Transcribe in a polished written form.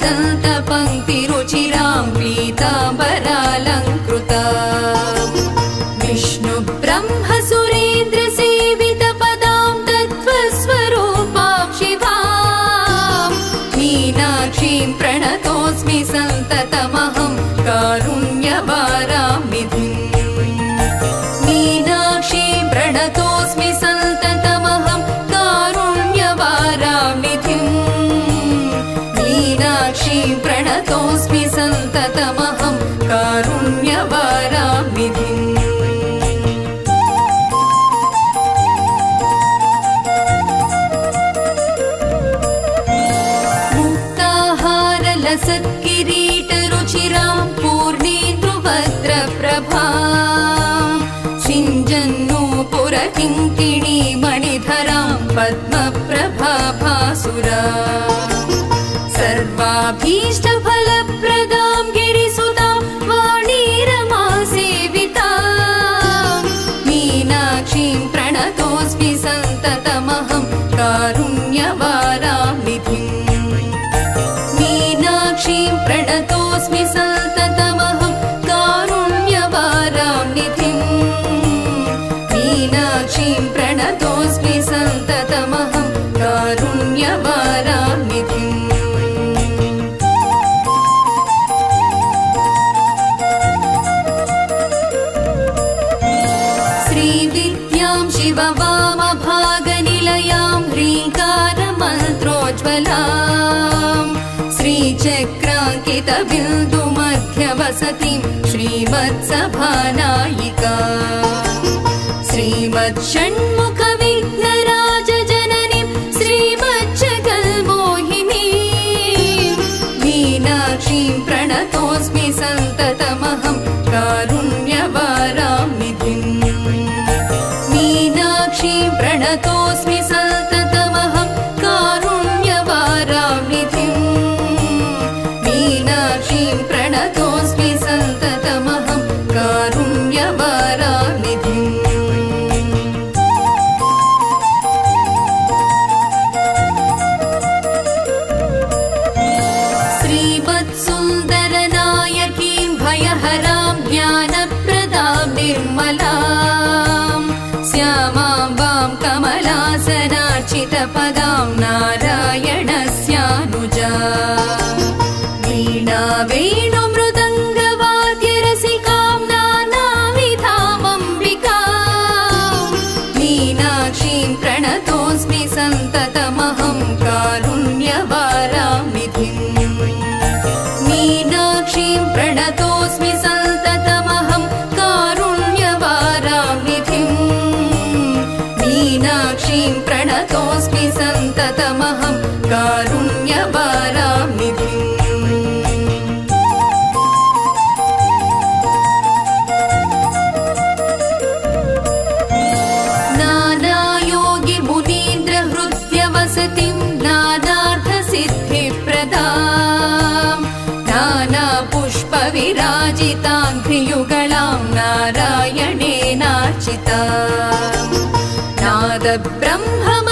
दन्तपङ्क्तिरुचिरां पीताम्बरालङ्कृता विष्णु ब्रह्म सुरेन्द्र सेवितपदां तत्त्वस्वरूपां शिवां मीनाक्षीं प्रणतोऽस्मि सन्ततमहं कारुण्यवारां निधिम् मीनाक्षीं प्रणतोऽस्मि सन्ततमहं कारुण्यवारां निधिम् मीनाक्षीं प्रणतोऽस्मि सन्ततमहं कारुण्यवारां निधिम् सत्किरीटरुचिरां पूर्णेन्दुवज्रप्रभां सिञ्जन्नूपुरकिङ्किणी मणिधरां पद्मप्रभाभासुरा सर्वाभीष्टफलप्रदां गिरिसुतां वाणीरमासेवितां मीनाक्षीं प्रणतोऽस्मि सन्ततमहं कारुण्यवारां निधिम् मीनाक्षीं प्रणतोऽस्मि सन्ततमहं कारुण्यवारां निधिम् मीनाक्षीं प्रणतोऽस्मि सन्ततमहं कारुण्यवारां निधिम् श्रीविद्यां शिववामभागनिलयां ह्रीङ्कारमन्त्रोज्ज्वलां श्रीचक्राङ्कितबिन्दुमध्यवसतिं श्रीमत्सभानायिका श्रीमच्छण्मुखविघ्नराजजननीं श्रीमज्जगन्मोहिनीं मीनाक्षीं प्रणतोऽस्मि सन्ततमहं कारुण्यवारां निधिम् मीनाक्षीं प्रणतोऽस्मि सन्ततमहं कारुण्यवारां निधिम् मीनाक्षीं प्रणतोऽस्मि सन्ततमहं कारुण्यवारां निधिम् श्रीमत्सुन्दरनायकीं भयहरां ज्ञानप्रदां निर्मलां श्यामाम्बां कमलासनार्चितपदां नारायणस्यानुजा वीणा वेणुमृदङ्गवाद्यरसिकां नानाविधामम्बिकां मीनाक्षीं प्रणतोऽस्मि सन्ततमहं कारुण्यवारां निधिम् मीनाक्षीं प्रणतोऽस्मि सन्ततमहं कारुण्यवारां निधिम् मीनाक्षीं प्रणतोऽस्मि सन्ततमहं कारुण्यवारां निधिम् नानायोगिमुनीन्द्रहृद्यवसतिं नानार्थसिद्धिप्रदां नानापुष्पविराजिताङ्घ्रियुगलां नारायणेनार्चितां नादब्रह्म